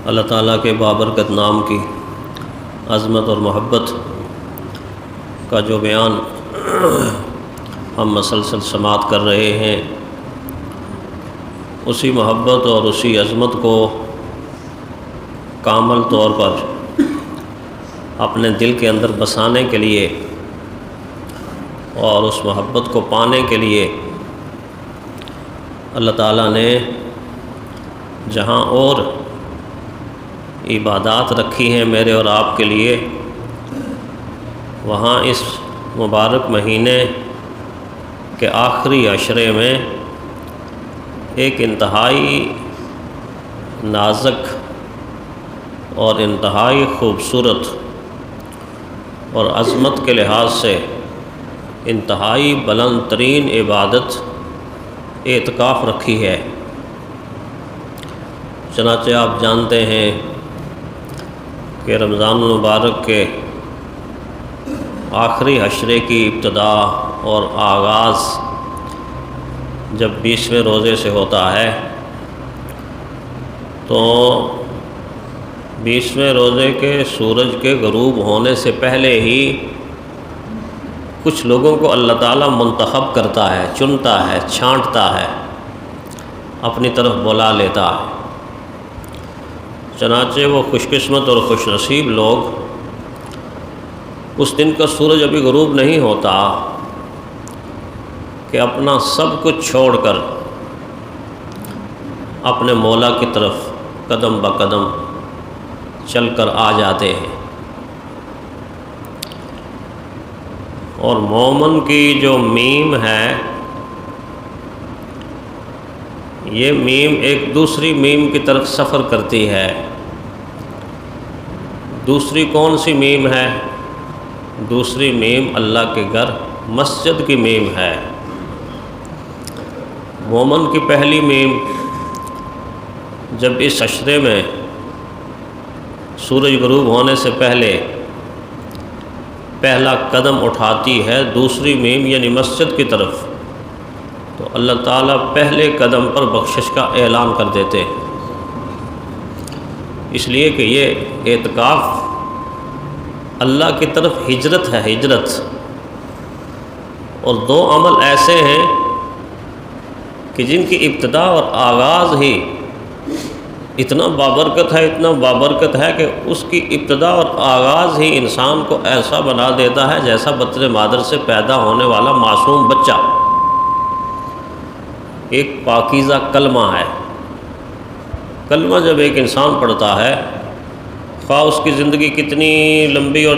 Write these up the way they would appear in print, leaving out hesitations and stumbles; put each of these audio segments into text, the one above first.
اللہ تعالیٰ کے بابرکت نام کی عظمت اور محبت کا جو بیان ہم مسلسل سماعت کر رہے ہیں، اسی محبت اور اسی عظمت کو کامل طور پر اپنے دل کے اندر بسانے کے لیے اور اس محبت کو پانے کے لیے اللہ تعالیٰ نے جہاں اور عبادات رکھی ہیں میرے اور آپ کے لیے، وہاں اس مبارک مہینے کے آخری عشرے میں ایک انتہائی نازک اور انتہائی خوبصورت اور عظمت کے لحاظ سے انتہائی بلند ترین عبادت اعتکاف رکھی ہے۔ چنانچہ آپ جانتے ہیں کہ رمضان المبارک کے آخری عشرے کی ابتدا اور آغاز جب 20ویں روزے سے ہوتا ہے تو 20ویں روزے کے سورج کے غروب ہونے سے پہلے ہی کچھ لوگوں کو اللہ تعالیٰ منتخب کرتا ہے، چنتا ہے، چھانٹتا ہے، اپنی طرف بلا لیتا ہے۔ چنانچہ وہ خوش قسمت اور خوش نصیب لوگ اس دن کا سورج ابھی غروب نہیں ہوتا کہ اپنا سب کچھ چھوڑ کر اپنے مولا کی طرف قدم بقدم چل کر آ جاتے ہیں۔ اور مومن کی جو میم ہے، یہ میم ایک دوسری میم کی طرف سفر کرتی ہے۔ دوسری کون سی میم ہے؟ دوسری میم اللہ کے گھر مسجد کی میم ہے۔ مومن کی پہلی میم جب اس عشرے میں سورج غروب ہونے سے پہلے پہلا قدم اٹھاتی ہے، دوسری میم یعنی مسجد کی طرف، تو اللہ تعالیٰ پہلے قدم پر بخشش کا اعلان کر دیتے ہیں۔ اس لیے کہ یہ اعتکاف اللہ کی طرف ہجرت ہے، ہجرت۔ اور دو عمل ایسے ہیں کہ جن کی ابتدا اور آغاز ہی اتنا بابرکت ہے، اتنا بابرکت ہے کہ اس کی ابتدا اور آغاز ہی انسان کو ایسا بنا دیتا ہے جیسا بطن مادر سے پیدا ہونے والا معصوم بچہ۔ ایک پاکیزہ کلمہ ہے۔ کلمہ جب ایک انسان پڑھتا ہے، خواہ اس کی زندگی کتنی لمبی اور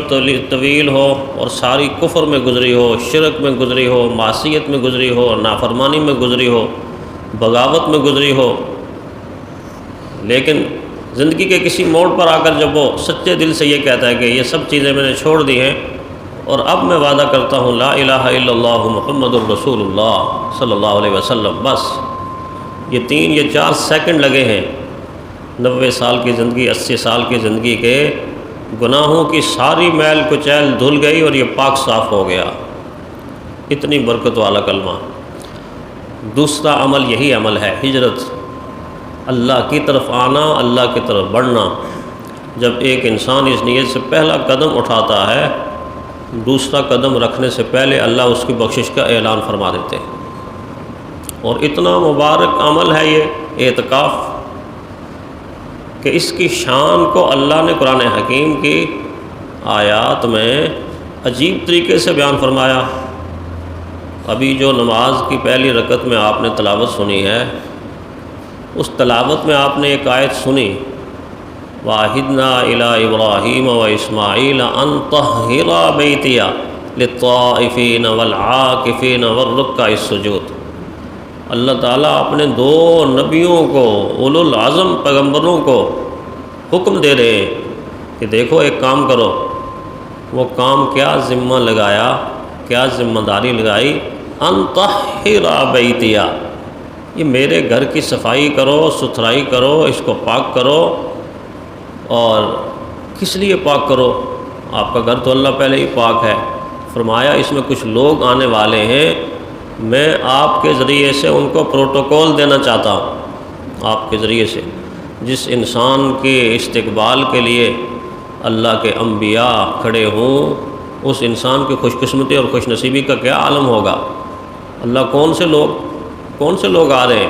طویل ہو اور ساری کفر میں گزری ہو، شرک میں گزری ہو، معصیت میں گزری ہو، نافرمانی میں گزری ہو، بغاوت میں گزری ہو، لیکن زندگی کے کسی موڑ پر آ کر جب وہ سچے دل سے یہ کہتا ہے کہ یہ سب چیزیں میں نے چھوڑ دی ہیں اور اب میں وعدہ کرتا ہوں لا الہ الا اللہ محمد الرسول اللہ صلی اللہ علیہ وسلم، بس یہ 3 یا 4 سیکنڈ لگے ہیں 90 سال کی زندگی، 80 سال کی زندگی کے گناہوں کی ساری میل کچیل دھل گئی اور یہ پاک صاف ہو گیا۔ اتنی برکت والا کلمہ۔ دوسرا عمل یہی عمل ہے، ہجرت، اللہ کی طرف آنا، اللہ کی طرف بڑھنا۔ جب ایک انسان اس نیت سے پہلا قدم اٹھاتا ہے، دوسرا قدم رکھنے سے پہلے اللہ اس کی بخشش کا اعلان فرما دیتے ہیں۔ اور اتنا مبارک عمل ہے یہ اعتکاف کہ اس کی شان کو اللہ نے قرآن حکیم کی آیات میں عجیب طریقے سے بیان فرمایا۔ ابھی جو نماز کی پہلی رکعت میں آپ نے تلاوت سنی ہے، اس تلاوت میں آپ نے ایک آیت سنی، وَعَهِدْنَا إِلَىٰ إِبْرَاهِيمَ وَإِسْمَاعِيلَ أَن طَهِّرَا بَيْتِيَ لِلطَّائِفِينَ وَالْعَاكِفِينَ وَالرُّكَّعِ السُّجُودِ۔ اللہ تعالیٰ اپنے 2 نبیوں کو، اولو العزم پیغمبروں کو حکم دے رہے ہیں کہ دیکھو ایک کام کرو۔ وہ کام کیا ذمہ لگایا، کیا ذمہ داری لگائی؟ ان طہرا بیتیا، یہ میرے گھر کی صفائی کرو، ستھرائی کرو، اس کو پاک کرو۔ اور کس لیے پاک کرو؟ آپ کا گھر تو اللہ پہلے ہی پاک ہے۔ فرمایا اس میں کچھ لوگ آنے والے ہیں، میں آپ کے ذریعے سے ان کو پروٹوکول دینا چاہتا ہوں، آپ کے ذریعے سے جس انسان کے استقبال کے لیے اللہ کے انبیاء کھڑے ہوں، اس انسان کی خوش قسمتی اور خوش نصیبی کا کیا عالم ہوگا۔ اللہ کون سے لوگ آ رہے ہیں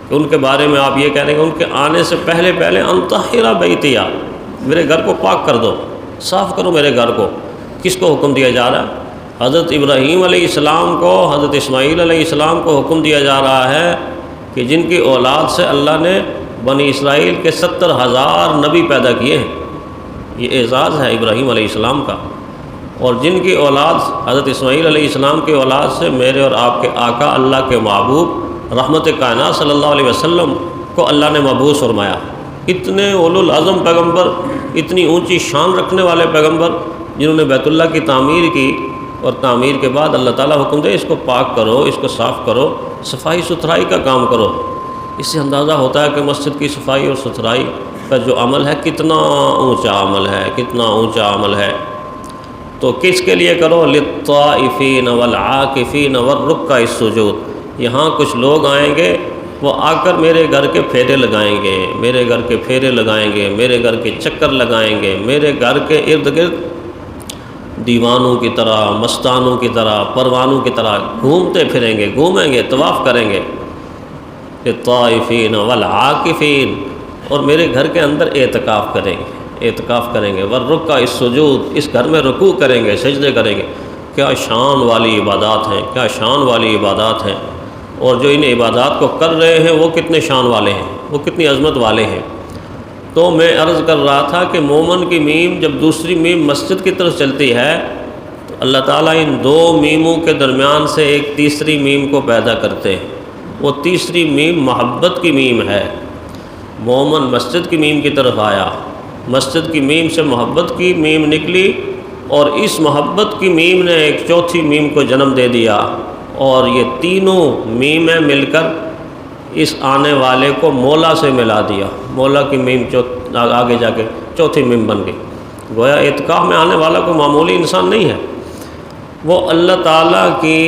کہ ان کے بارے میں آپ یہ کہہ رہے ہیں کہ ان کے آنے سے پہلے انطہر بیتیا، میرے گھر کو پاک کر دو، صاف کرو میرے گھر کو۔ کس کو حکم دیا جا رہا ہے؟ حضرت ابراہیم علیہ السلام کو، حضرت اسماعیل علیہ السلام کو حکم دیا جا رہا ہے کہ جن کی اولاد سے اللہ نے بنی اسرائیل کے 70,000 نبی پیدا کیے ہیں، یہ اعزاز ہے ابراہیم علیہ السلام کا۔ اور جن کی اولاد حضرت اسماعیل علیہ السلام کی اولاد سے میرے اور آپ کے آقا اللہ کے محبوب رحمت کائنات صلی اللہ علیہ وسلم کو اللہ نے مبعوث فرمایا۔ اتنے اولو العزم پیغمبر، اتنی اونچی شان رکھنے والے پیغمبر جنہوں نے بیت اللہ کی تعمیر کی، اور تعمیر کے بعد اللہ تعالیٰ حکم دے اس کو پاک کرو، اس کو صاف کرو، صفائی ستھرائی کا کام کرو۔ اس سے اندازہ ہوتا ہے کہ مسجد کی صفائی اور ستھرائی کا جو عمل ہے کتنا اونچا عمل ہے، کتنا اونچا عمل ہے۔ تو کس کے لیے کرو؟ للطائفین والعاکفین والرکع السجود۔ یہاں کچھ لوگ آئیں گے، وہ آ کر میرے گھر کے پھیرے لگائیں گے، میرے گھر کے پھیرے لگائیں گے، میرے گھر کے چکر لگائیں گے، میرے گھر کے ارد گرد دیوانوں کی طرح، مستانوں کی طرح، پروانوں کی طرح گھومتے پھریں گے، گھومیں گے، طواف کریں گے۔ للطائفین والعاکفین، اور میرے گھر کے اندر اعتکاف کریں گے، والرکع السجود، اس گھر میں رکوع کریں گے، سجدے کریں گے۔ کیا شان والی عبادات ہیں، کیا شان والی عبادات ہیں۔ اور جو ان عبادات کو کر رہے ہیں وہ کتنے شان والے ہیں، وہ کتنی عظمت والے ہیں۔ تو میں عرض کر رہا تھا کہ مومن کی میم جب دوسری میم مسجد کی طرف چلتی ہے تو اللہ تعالیٰ ان دو میموں کے درمیان سے ایک تیسری میم کو پیدا کرتے ہیں۔ وہ تیسری میم محبت کی میم ہے۔ مومن مسجد کی میم کی طرف آیا، مسجد کی میم سے محبت کی میم نکلی، اور اس محبت کی میم نے ایک چوتھی میم کو جنم دے دیا، اور یہ تینوں میمیں مل کر اس آنے والے کو مولا سے ملا دیا۔ مولا کی میم آگے جا کے چوتھی میم بن گئی۔ گویا اعتکاف میں آنے والا کوئی معمولی انسان نہیں ہے، وہ اللہ تعالیٰ کی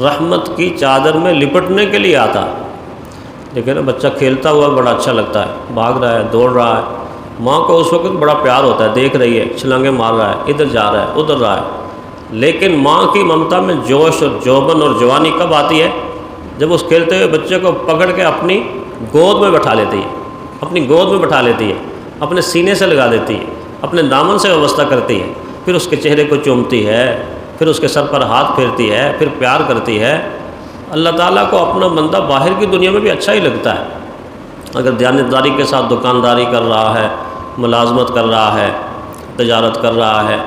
رحمت کی چادر میں لپٹنے کے لیے آتا۔ لیکن بچہ کھیلتا ہوا بڑا اچھا لگتا ہے، بھاگ رہا ہے، دوڑ رہا ہے، ماں کو اس وقت بڑا پیار ہوتا ہے، دیکھ رہی ہے، چھلانگیں مار رہا ہے، ادھر جا رہا ہے، ادھر رہا ہے۔ لیکن ماں کی ممتا میں جوش اور جوبن اور جوانی کب آتی ہے؟ جب اس کھیلتے ہوئے بچے کو پکڑ کے اپنی گود میں بٹھا لیتی ہے، اپنی گود میں بٹھا لیتی ہے، اپنے سینے سے لگا دیتی ہے، اپنے دامن سے وابستہ کرتی ہے، پھر اس کے چہرے کو چومتی ہے، پھر اس کے سر پر ہاتھ پھیرتی ہے، پھر پیار کرتی ہے۔ اللہ تعالیٰ کو اپنا بندہ باہر کی دنیا میں بھی اچھا ہی لگتا ہے۔ اگر دیانتداری کے ساتھ دکانداری کر رہا ہے، ملازمت کر رہا ہے، تجارت کر رہا ہے،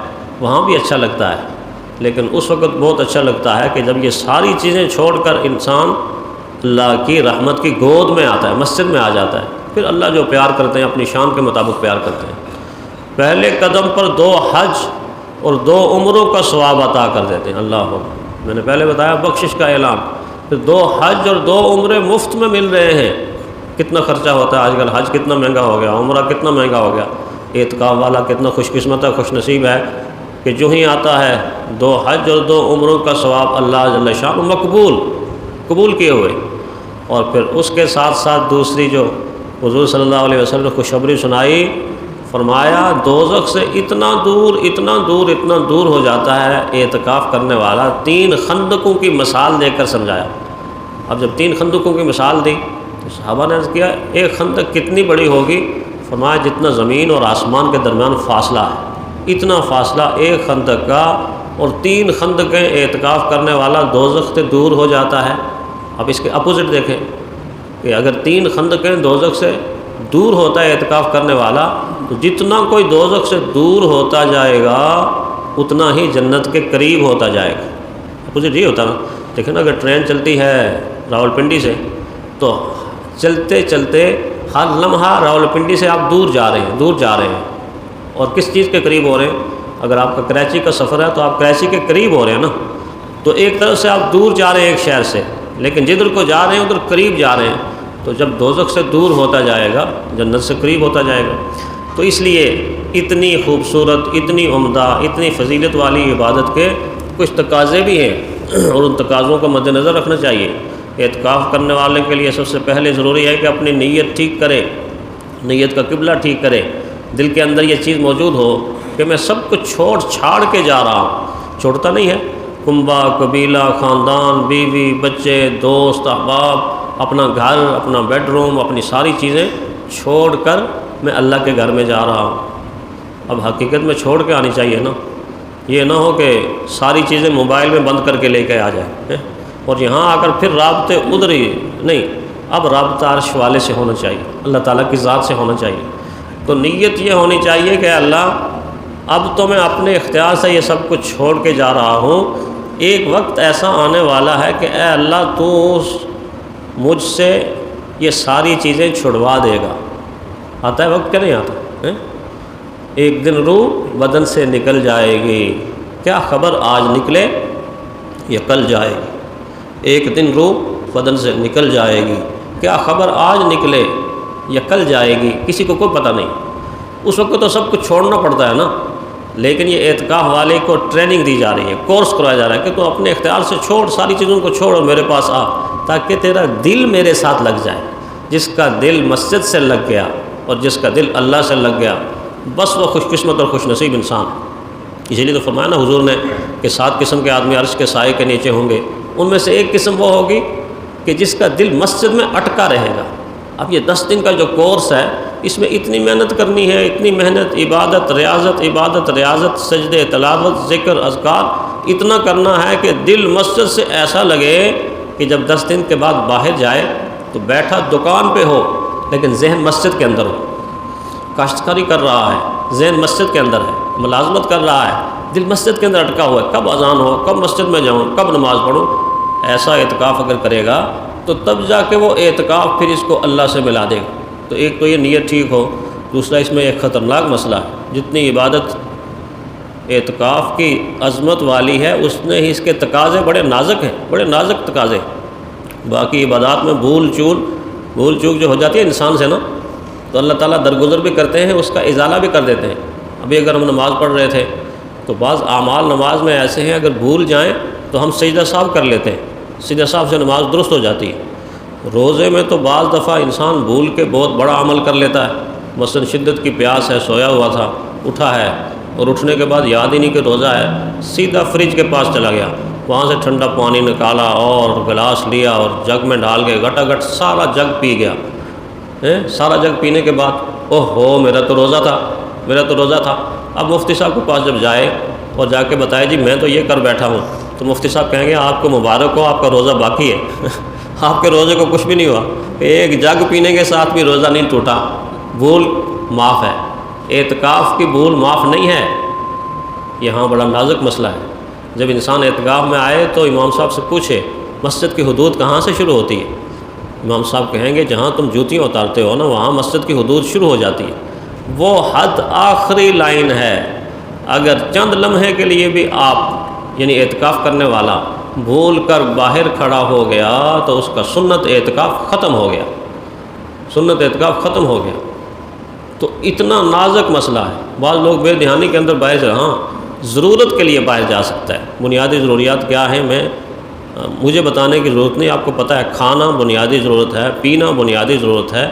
وہاں بھی اچھا لگتا ہے۔ لیکن اس وقت بہت اچھا لگتا ہے کہ جب یہ ساری چیزیں چھوڑ کر انسان اللہ کی رحمت کی گود میں آتا ہے، مسجد میں آ جاتا ہے۔ پھر اللہ جو پیار کرتے ہیں اپنی شان کے مطابق پیار کرتے ہیں۔ پہلے قدم پر 2 حج اور 2 عمروں کا ثواب عطا کر دیتے ہیں۔ اللہ ہو، میں نے پہلے بتایا بخشش کا اعلان، پھر 2 حج اور 2 عمرے مفت میں مل رہے ہیں۔ کتنا خرچہ ہوتا ہے آج کل، حج کتنا مہنگا ہو گیا، عمرہ کتنا مہنگا ہو گیا۔ اعتکاف والا کتنا خوش قسمت ہے، خوش نصیب ہے کہ جو ہی آتا ہے 2 حج اور 2 عمروں کا ثواب اللہ جل شانہ قبول کیے ہوئے۔ اور پھر اس کے ساتھ ساتھ دوسری جو حضور صلی اللہ علیہ وسلم نے خوشخبری سنائی، فرمایا دوزخ سے اتنا دور ہو جاتا ہے اعتکاف کرنے والا۔ 3 خندقوں کی مثال دے کر سمجھایا۔ اب جب 3 خندقوں کی مثال دی تو صحابہ نے عرض کیا ایک خندق کتنی بڑی ہوگی؟ فرمایا جتنا زمین اور آسمان کے درمیان فاصلہ ہے، اتنا فاصلہ ایک خندق کا، اور 3 خندقیں اعتکاف کرنے والا دوزخ سے دور ہو جاتا ہے۔ اب اس کے اپوزٹ دیکھیں کہ اگر 3 خندقیں دوزخ سے دور ہوتا ہے اعتکاف کرنے والا، تو جتنا کوئی دوزخ سے دور ہوتا جائے گا اتنا ہی جنت کے قریب ہوتا جائے گا۔ اپوزٹ یہ ہوتا نا، دیکھیں نا، اگر ٹرین چلتی ہے راولپنڈی سے تو چلتے چلتے ہر لمحہ راولپنڈی سے آپ دور جا رہے ہیں، اور کس چیز کے قریب ہو رہے ہیں؟ اگر آپ کا کراچی کا سفر ہے تو آپ کراچی کے قریب ہو رہے ہیں نا، تو ایک طرف سے آپ دور جا رہے ہیں ایک شہر سے، لیکن جدھر کو جا رہے ہیں ادھر قریب جا رہے ہیں۔ تو جب دوزخ سے دور ہوتا جائے گا جنت سے قریب ہوتا جائے گا۔ تو اس لیے اتنی خوبصورت، اتنی عمدہ، اتنی فضیلت والی عبادت کے کچھ تقاضے بھی ہیں، اور ان تقاضوں کو مد نظر رکھنا چاہیے۔ اعتکاف کرنے والے کے لیے سب سے پہلے ضروری ہے کہ اپنی نیت ٹھیک کرے، نیت کا قبلہ ٹھیک کرے، دل کے اندر یہ چیز موجود ہو کہ میں سب کچھ چھوڑ چھاڑ کے جا رہا ہوں۔ چھوڑتا نہیں ہے، کنبہ، قبیلہ، خاندان، بیوی، بچے، دوست، احباب، اپنا گھر، اپنا بیڈ روم، اپنی ساری چیزیں چھوڑ کر میں اللہ کے گھر میں جا رہا ہوں۔ اب حقیقت میں چھوڑ کے آنی چاہیے نا، یہ نہ ہو کہ ساری چیزیں موبائل میں بند کر کے لے کے آ جائے اور یہاں آ کر پھر رابطے ادھر ہی نہیں۔ اب رابطہ عرش والے سے ہونا چاہیے، اللہ تعالیٰ کی ذات سے ہونا چاہیے۔ تو نیت یہ ہونی چاہیے کہ اللہ اب تو میں اپنے اختیار سے یہ سب کچھ چھوڑ کے جا رہا ہوں، ایک وقت ایسا آنے والا ہے کہ اے اللہ تو مجھ سے یہ ساری چیزیں چھڑوا دے گا۔ آتا ہے وقت کہ نہیں آتا؟ ایک دن روح بدن سے نکل جائے گی، کیا خبر آج نکلے یہ کل جائے گی۔ ایک دن روح بدن سے نکل جائے گی، کیا خبر آج نکلے یا کل جائے گی، کسی کو کوئی پتہ نہیں۔ اس وقت تو سب کچھ چھوڑنا پڑتا ہے نا، لیکن یہ اعتکاف والے کو ٹریننگ دی جا رہی ہے، کورس کرایا جا رہا ہے کہ تو اپنے اختیار سے چھوڑ، ساری چیزوں کو چھوڑ اور میرے پاس آ، تاکہ تیرا دل میرے ساتھ لگ جائے۔ جس کا دل مسجد سے لگ گیا اور جس کا دل اللہ سے لگ گیا، بس وہ خوش قسمت اور خوش نصیب انسان۔ اسی لیے تو فرمایا نا حضور نے کہ 7 قسم کے آدمی عرش کے سائے کے نیچے ہوں گے، ان میں سے ایک قسم وہ ہوگی کہ جس کا دل مسجد میں اٹکا رہے گا۔ اب یہ 10 دن کا جو کورس ہے، اس میں اتنی محنت کرنی ہے، اتنی محنت، عبادت، ریاضت، سجدے، تلاوت، ذکر، اذکار، اتنا کرنا ہے کہ دل مسجد سے ایسا لگے کہ جب 10 دن کے بعد باہر جائے تو بیٹھا دکان پہ ہو لیکن ذہن مسجد کے اندر ہو، کاشتکاری کر رہا ہے، ذہن مسجد کے اندر ہے، ملازمت کر رہا ہے، دل مسجد کے اندر اٹکا ہوا ہے، کب اذان ہو، کب مسجد میں جاؤں، کب نماز پڑھوں۔ ایسا اعتکاف اگر کرے گا تو تب جا کے وہ اعتکاف پھر اس کو اللہ سے ملا دے گا۔ تو ایک تو یہ نیت ٹھیک ہو، دوسرا اس میں ایک خطرناک مسئلہ ہے، جتنی عبادت اعتکاف کی عظمت والی ہے اس نے ہی اس کے تقاضے بڑے نازک ہیں، بڑے نازک تقاضے۔ باقی عبادات میں بھول چوک جو ہو جاتی ہے انسان سے نا، تو اللہ تعالیٰ درگزر بھی کرتے ہیں، اس کا ازالہ بھی کر دیتے ہیں۔ ابھی اگر ہم نماز پڑھ رہے تھے تو بعض اعمال نماز میں ایسے ہیں اگر بھول جائیں تو ہم سجدہ صاحب کر لیتے ہیں، سجدہ صاحب سے نماز درست ہو جاتی ہے۔ روزے میں تو بعض دفعہ انسان بھول کے بہت بڑا عمل کر لیتا ہے، مثلا شدت کی پیاس ہے، سویا ہوا تھا، اٹھا ہے اور اٹھنے کے بعد یاد ہی نہیں کہ روزہ ہے، سیدھا فریج کے پاس چلا گیا، وہاں سے ٹھنڈا پانی نکالا اور گلاس لیا اور جگ میں ڈال کے گٹا گٹ سارا جگ پی گیا۔ سارا جگ پینے کے بعد اوہ ہو میرا تو روزہ تھا۔ اب مفتی صاحب کے پاس جب جائے اور جا کے بتائے جی میں تو یہ کر بیٹھا ہوں، تو مفتی صاحب کہیں گے آپ کو مبارک ہو، آپ کا روزہ باقی ہے آپ کے روزے کو کچھ بھی نہیں ہوا، ایک جگ پینے کے ساتھ بھی روزہ نہیں ٹوٹا، بھول معاف ہے۔ اعتکاف کی بھول معاف نہیں ہے، یہاں بڑا نازک مسئلہ ہے۔ جب انسان اعتکاف میں آئے تو امام صاحب سے پوچھے مسجد کی حدود کہاں سے شروع ہوتی ہے؟ امام صاحب کہیں گے جہاں تم جوتیاں اتارتے ہو نا وہاں مسجد کی حدود شروع ہو جاتی ہے، وہ حد آخری لائن ہے۔ اگر چند لمحے کے لیے بھی آپ یعنی اعتکاف کرنے والا بھول کر باہر کھڑا ہو گیا تو اس کا سنت اعتکاف ختم ہو گیا، سنت اعتکاف ختم ہو گیا۔ تو اتنا نازک مسئلہ ہے، بعض لوگ بے دھیانی کے اندر باہر ہاں ضرورت کے لیے باہر جا سکتا ہے، بنیادی ضروریات کیا ہیں مجھے بتانے کی ضرورت نہیں، آپ کو پتہ ہے کھانا بنیادی ضرورت ہے، پینا بنیادی ضرورت ہے،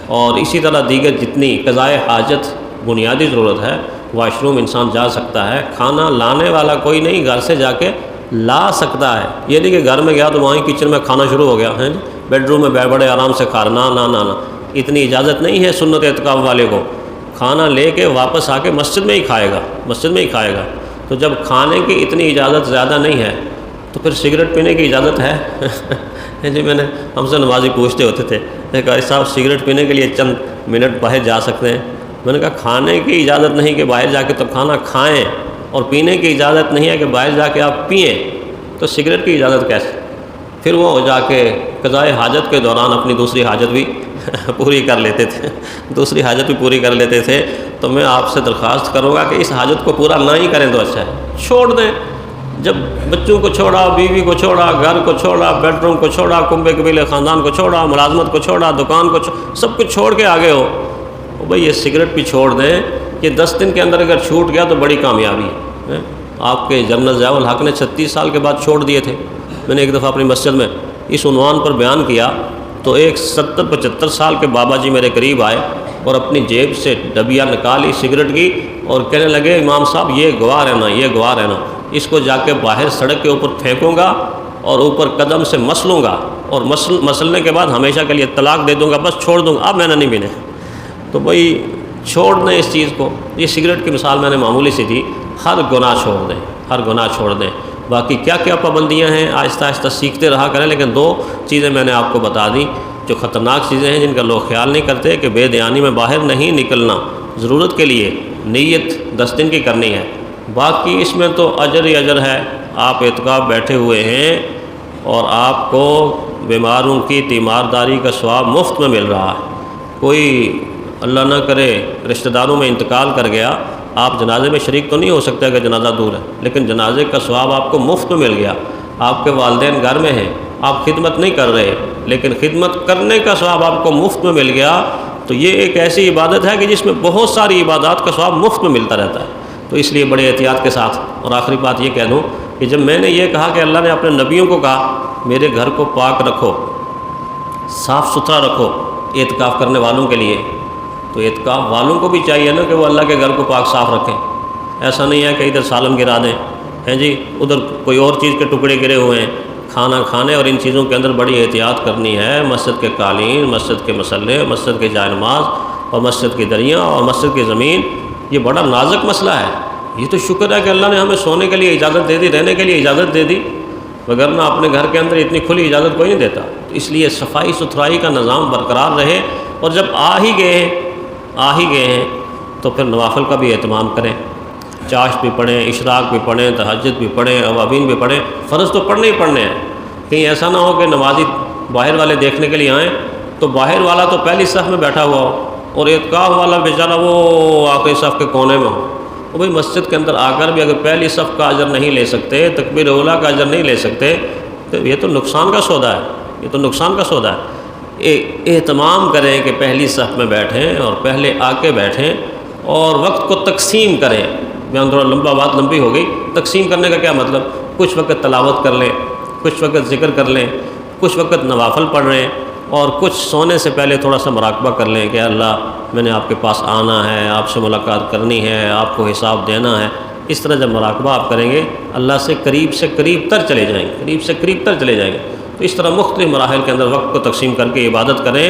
اور اسی طرح دیگر جتنی قضائے حاجت بنیادی ضرورت ہے۔ واش روم انسان جا سکتا ہے، کھانا لانے والا کوئی نہیں، گھر سے جا کے لا سکتا ہے، یہ نہیں کہ گھر میں گیا تو وہیں کچن میں کھانا شروع ہو گیا ہے، بیڈ روم میں بڑے آرام سے کھانا نہ اتنی اجازت نہیں ہے سنت اعتکاف والے کو۔ کھانا لے کے واپس آ کے مسجد میں ہی کھائے گا، تو جب کھانے کی اتنی اجازت زیادہ نہیں ہے تو پھر سگریٹ پینے کی اجازت ہے؟ جی ہم سے نمازی پوچھتے ہوتے تھے کہ صاحب سگریٹ پینے کے لیے چند منٹ باہر جا سکتے ہیں؟ میں نے کہا کھانے کی اجازت نہیں کہ باہر جا کے تو کھانا کھائیں، اور پینے کی اجازت نہیں ہے کہ باہر جا کے آپ پئیں، تو سگریٹ کی اجازت کیسے؟ پھر وہ جا کے قضائے حاجت کے دوران اپنی دوسری حاجت بھی پوری کر لیتے تھے۔ تو میں آپ سے درخواست کروں گا کہ اس حاجت کو پورا نہ ہی کریں تو اچھا ہے، چھوڑ دیں۔ جب بچوں کو چھوڑا، بیوی کو چھوڑا، گھر کو چھوڑا، بیڈ روم کو چھوڑا، کنبے قبیلے خاندان کو چھوڑا، ملازمت کو چھوڑا، دکان کو سب کچھ چھوڑ کے آگے ہو، بھئی یہ سگریٹ بھی چھوڑ دیں۔ یہ 10 دن کے اندر اگر چھوٹ گیا تو بڑی کامیابی ہے۔ آپ کے جنرل ضیاء الحق نے 36 سال کے بعد چھوڑ دیے تھے۔ میں نے ایک دفعہ اپنی مسجد میں اس عنوان پر بیان کیا تو ایک 70-75 سال کے بابا جی میرے قریب آئے اور اپنی جیب سے ڈبیا نکالی سگریٹ کی اور کہنے لگے امام صاحب یہ گوار ہے نا، یہ گوار ہے نا، اس کو جا کے باہر سڑک کے اوپر پھینکوں گا اور اوپر قدم سے مسلوں گا اور مسلنے کے بعد ہمیشہ کے لیے طلاق دے دوں گا، بس چھوڑ دوں گا، اب میں نے نہیں پینے۔ تو بھائی چھوڑ دیں اس چیز کو، یہ سگریٹ کی مثال میں نے معمولی سی دی، ہر گناہ چھوڑ دیں، ہر گناہ چھوڑ دیں۔ باقی کیا کیا پابندیاں ہیں آہستہ آہستہ سیکھتے رہا کریں، لیکن 2 چیزیں میں نے آپ کو بتا دی جو خطرناک چیزیں ہیں، جن کا لوگ خیال نہیں کرتے کہ بے دھیانی میں باہر نہیں نکلنا، ضرورت کے لیے نیت 10 دن کی کرنی ہے۔ باقی اس میں تو اجر ہی اجر ہے، آپ اعتکاف بیٹھے ہوئے ہیں اور آپ کو بیماروں کی تیمارداری کا ثواب مفت میں مل رہا ہے۔ کوئی اللہ نہ کرے رشتہ داروں میں انتقال کر گیا، آپ جنازے میں شریک تو نہیں ہو سکتے کہ جنازہ دور ہے، لیکن جنازے کا ثواب آپ کو مفت میں مل گیا۔ آپ کے والدین گھر میں ہیں، آپ خدمت نہیں کر رہے، لیکن خدمت کرنے کا ثواب آپ کو مفت میں مل گیا۔ تو یہ ایک ایسی عبادت ہے کہ جس میں بہت ساری عبادات کا ثواب مفت میں ملتا رہتا ہے، تو اس لیے بڑے احتیاط کے ساتھ۔ اور آخری بات یہ کہہ دوں کہ جب میں نے یہ کہا کہ اللہ نے اپنے نبیوں کو کہا میرے گھر کو پاک رکھو، صاف ستھرا رکھو اعتکاف کرنے والوں کے لیے، تو اعتکاف والوں کو بھی چاہیے نا کہ وہ اللہ کے گھر کو پاک صاف رکھیں۔ ایسا نہیں ہے کہ ادھر سالن گرا دیں ہیں جی، ادھر کوئی اور چیز کے ٹکڑے گرے ہوئے ہیں، کھانا کھانے اور ان چیزوں کے اندر بڑی احتیاط کرنی ہے۔ مسجد کے قالین، مسجد کے مسلے، مسجد کے جائے نماز اور مسجد کی دریاں اور مسجد کی زمین، یہ بڑا نازک مسئلہ ہے۔ یہ تو شکر ہے کہ اللہ نے ہمیں سونے کے لیے اجازت دے دی، رہنے کے لیے اجازت دے دی، وگرنہ اپنے گھر کے اندر اتنی کھلی اجازت کوئی نہیں دیتا۔ تو اس لیے صفائی ستھرائی کا نظام برقرار رہے، اور جب آ ہی گئے ہیں تو پھر نوافل کا بھی اہتمام کریں، چاشت بھی پڑھیں، اشراق بھی پڑھیں، تہجد بھی پڑھیں، اوابین بھی پڑھیں۔ فرض تو پڑھنے ہی پڑھنے ہیں، کہیں ایسا نہ ہو کہ نمازی باہر والے دیکھنے کے لیے آئیں تو باہر والا تو پہلی صف میں بیٹھا ہوا ہو اور اعتکاف والا بیچارہ وہ آخری صف کے کونے میں ہو۔ وہ بھائی مسجد کے اندر آ کر بھی اگر پہلی صف کا اجر نہیں لے سکتے، تکبیر اولیٰ کا اجر نہیں لے سکتے، تو یہ تو نقصان کا سودا ہے، یہ تو نقصان کا سودا ہے۔ اہتمام کریں کہ پہلی صف میں بیٹھیں اور پہلے آ کے بیٹھیں، اور وقت کو تقسیم کریں۔ بیان تھوڑا لمبا، بات لمبی ہو گئی۔ تقسیم کرنے کا کیا مطلب؟ کچھ وقت تلاوت کر لیں، کچھ وقت ذکر کر لیں، کچھ وقت نوافل پڑھ رہے ہیں، اور کچھ سونے سے پہلے تھوڑا سا مراقبہ کر لیں کہ اللہ میں نے آپ کے پاس آنا ہے، آپ سے ملاقات کرنی ہے، آپ کو حساب دینا ہے۔ اس طرح جب مراقبہ آپ کریں گے اللہ سے قریب تر چلے جائیں گے، قریب سے قریب تر چلے جائیں گے۔ تو اس طرح مختلف مراحل کے اندر وقت کو تقسیم کر کے عبادت کریں۔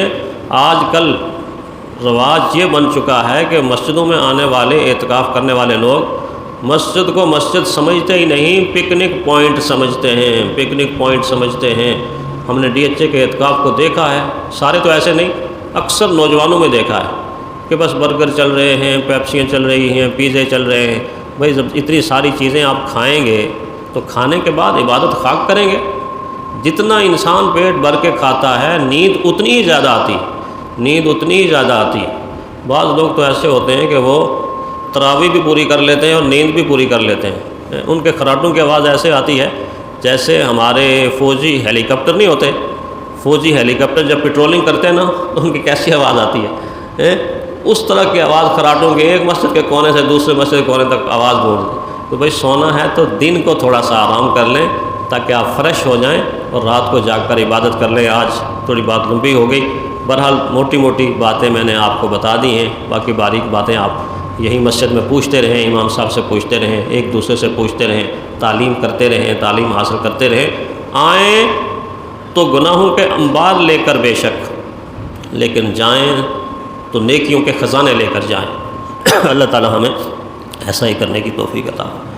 آج کل رواج یہ بن چکا ہے کہ مسجدوں میں آنے والے اعتکاف کرنے والے لوگ مسجد کو مسجد سمجھتے ہی نہیں، پکنک پوائنٹ سمجھتے ہیں، پکنک پوائنٹ سمجھتے ہیں۔ ہم نے DHA کے اعتکاف کو دیکھا ہے، سارے تو ایسے نہیں، اکثر نوجوانوں میں دیکھا ہے کہ بس برگر چل رہے ہیں، پیپسیاں چل رہی ہیں، پیزے چل رہے ہیں۔ بھائی جب اتنی ساری چیزیں آپ کھائیں گے تو کھانے کے بعد عبادت خاک کریں گے؟ جتنا انسان پیٹ بھر کے کھاتا ہے نیند اتنی ہی زیادہ آتی ہے۔ بعض لوگ تو ایسے ہوتے ہیں کہ وہ تراویح بھی پوری کر لیتے ہیں اور نیند بھی پوری کر لیتے ہیں۔ ان کے خراٹوں کی آواز ایسے آتی ہے جیسے ہمارے فوجی ہیلی کاپٹر نہیں ہوتے، فوجی ہیلی کاپٹر جب پیٹرولنگ کرتے ہیں نا تو ان کی کیسی آواز آتی ہے، اس طرح کی آواز خراٹوں کی، ایک مسجد کے کونے سے دوسرے مسجد کے کونے تک آواز گونجتی۔ تو بھائی سونا ہے تو دن کو تھوڑا سا آرام کر لیں تاکہ آپ فریش ہو جائیں اور رات کو جاگ کر عبادت کر لیں۔ آج تھوڑی بات لمبی ہو گئی، بہرحال موٹی موٹی باتیں میں نے آپ کو بتا دی ہیں، باقی باریک باتیں آپ یہی مسجد میں پوچھتے رہیں، امام صاحب سے پوچھتے رہیں، ایک دوسرے سے پوچھتے رہیں، تعلیم کرتے رہیں، تعلیم حاصل کرتے رہیں۔ آئیں تو گناہوں کے انبار لے کر بے شک، لیکن جائیں تو نیکیوں کے خزانے لے کر جائیں۔ اللہ تعالی ہمیں ایسا ہی کرنے کی توفیق عطا فرمائے۔